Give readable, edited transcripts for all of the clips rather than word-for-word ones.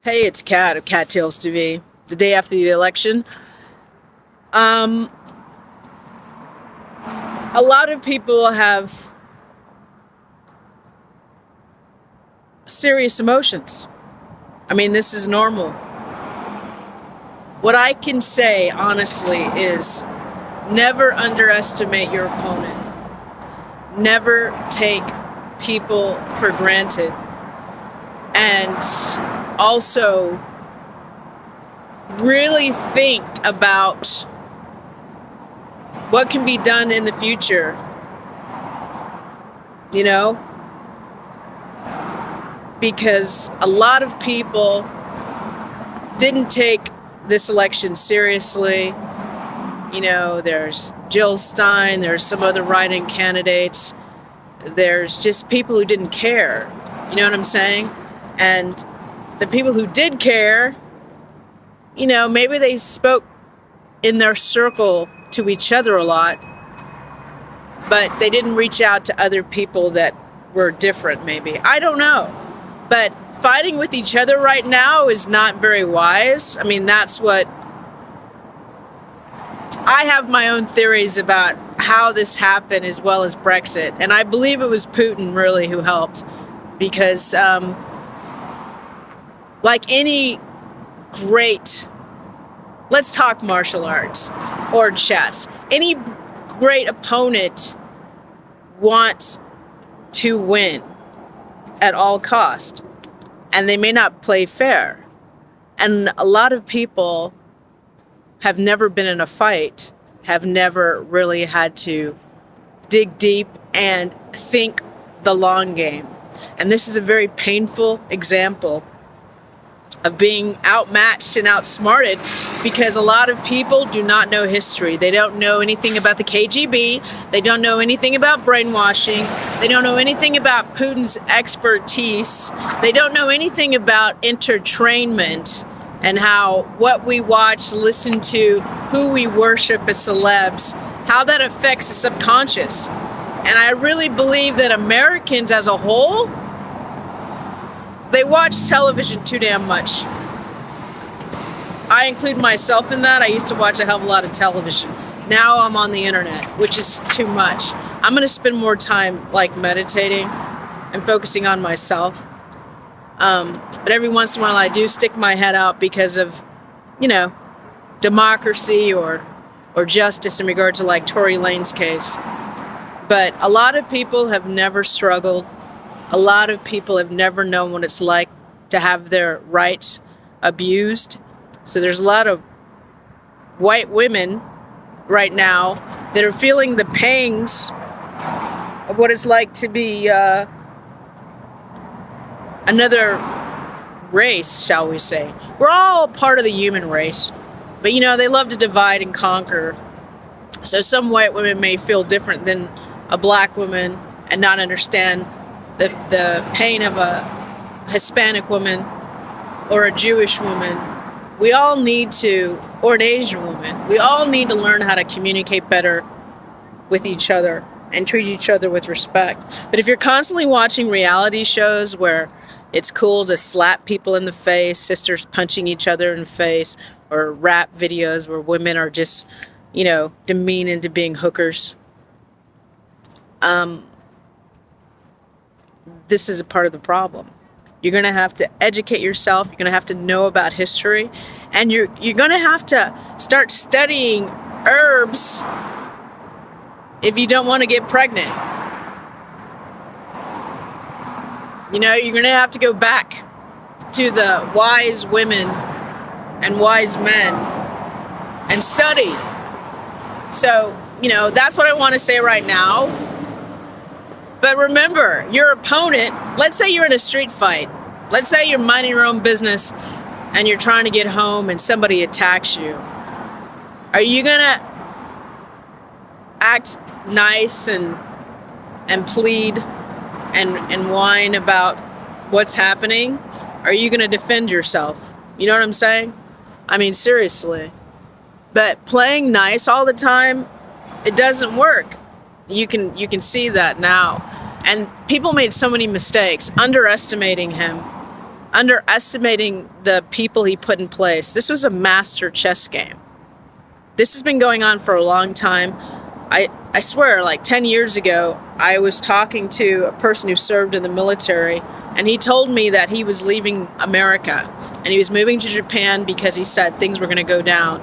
Hey, it's Kat of Cattails TV. The day after the election, um, a lot of people have serious emotions. I mean, this is normal. What I can say, honestly, is never underestimate your opponent. Never take people for granted. And also, really think about what can be done in the future. You know, because a lot of people didn't take this election seriously. You know, there's Jill Stein, there's some other write-in candidates, there's just people who didn't care. You know what I'm saying? And the people who did care, you know, maybe they spoke in their circle to each other a lot, but they didn't reach out to other people that were different, maybe. I don't know. But fighting with each other right now is not very wise. I mean, that's what... I have my own theories about how this happened, as well as Brexit. And I believe it was Putin, really, who helped. Because, like any great... Let's talk martial arts or chess. Any great opponent wants to win at all cost, and they may not play fair. And a lot of people have never been in a fight, have never really had to dig deep and think the long game. And this is a very painful example of being outmatched and outsmarted, because a lot of people do not know history. They don't know anything about the KGB. They don't know anything about brainwashing. They don't know anything about Putin's expertise. They don't know anything about entertainment and how what we watch, listen to, who we worship as celebs, how that affects the subconscious. And I really believe that Americans as a whole, they watch television too damn much. I include myself in that. I used to watch a hell of a lot of television. Now I'm on the internet, which is too much. I'm going to spend more time like meditating and focusing on myself. But every once in a while I do stick my head out because of, you know, democracy or justice in regard to like Tory Lanez case. But a lot of people have never struggled. A lot of people have never known what it's like to have their rights abused. So there's a lot of white women right now that are feeling the pangs of what it's like to be another race, shall we say. We're all part of the human race. But, you know, they love to divide and conquer. So some white women may feel different than a black woman and not understand the pain of a Hispanic woman or a Jewish woman. We all need to, or an Asian woman, we all need to learn how to communicate better with each other and treat each other with respect. But if you're constantly watching reality shows where it's cool to slap people in the face, sisters punching each other in the face, or rap videos where women are just, you know, demeaned into being hookers, this is a part of the problem. You're going to have to educate yourself. You're going to have to know about history. And you're going to have to start studying herbs if you don't want to get pregnant. You know, you're going to have to go back to the wise women and wise men and study. So, you know, that's what I want to say right now. But remember, your opponent, let's say you're in a street fight. Let's say you're minding your own business and you're trying to get home and somebody attacks you. Are you going to act nice and plead and whine about what's happening? Are you going to defend yourself? You know what I'm saying? I mean, seriously. But playing nice all the time, it doesn't work. You can see that now. And people made so many mistakes, underestimating him. underestimating the people he put in place. This was a master chess game. This has been going on for a long time. I swear, like 10 years ago, I was talking to a person who served in the military, and he told me that he was leaving America and he was moving to Japan because he said things were going to go down.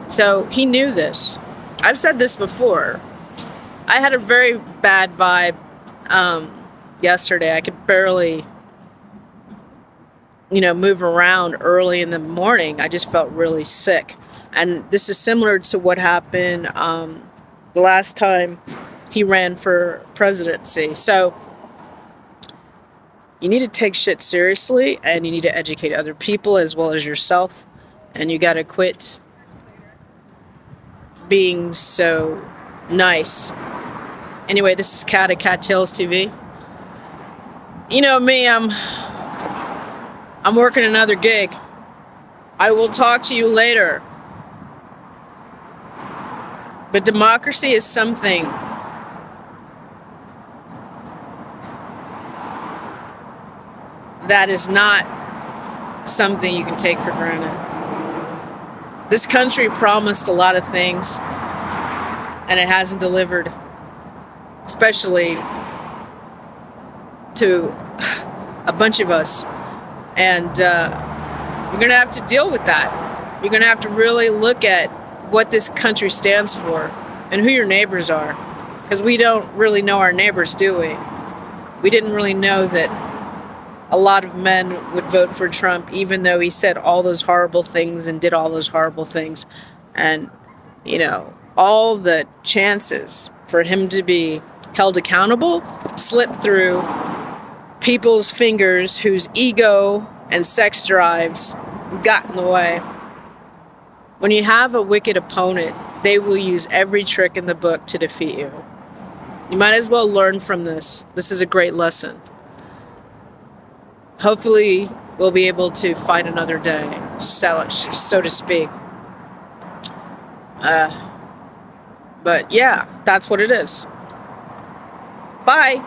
So he knew this. I've said this before. I had a very bad vibe yesterday. I could barely, move around early in the morning. I just felt really sick. And this is similar to what happened the last time he ran for presidency. So you need to take shit seriously, and you need to educate other people as well as yourself. And you got to quit being so nice. Anyway, this is Kat at Cat Tales TV. You know me, I'm working another gig. I will talk to you later. But democracy is something that is not something you can take for granted. This country promised a lot of things, and it hasn't delivered, especially to a bunch of us. And you're going to have to deal with that. You're going to have to really look at what this country stands for and who your neighbors are. Because we don't really know our neighbors, do we? We didn't really know that a lot of men would vote for Trump, even though he said all those horrible things and did all those horrible things. And, all the chances for him to be held accountable slipped through people's fingers whose ego and sex drives got in the way. When you have a wicked opponent, they will use every trick in the book to defeat you. You might as well learn from this. This is a great lesson. Hopefully, we'll be able to fight another day, so to speak. But yeah, that's what it is. Bye.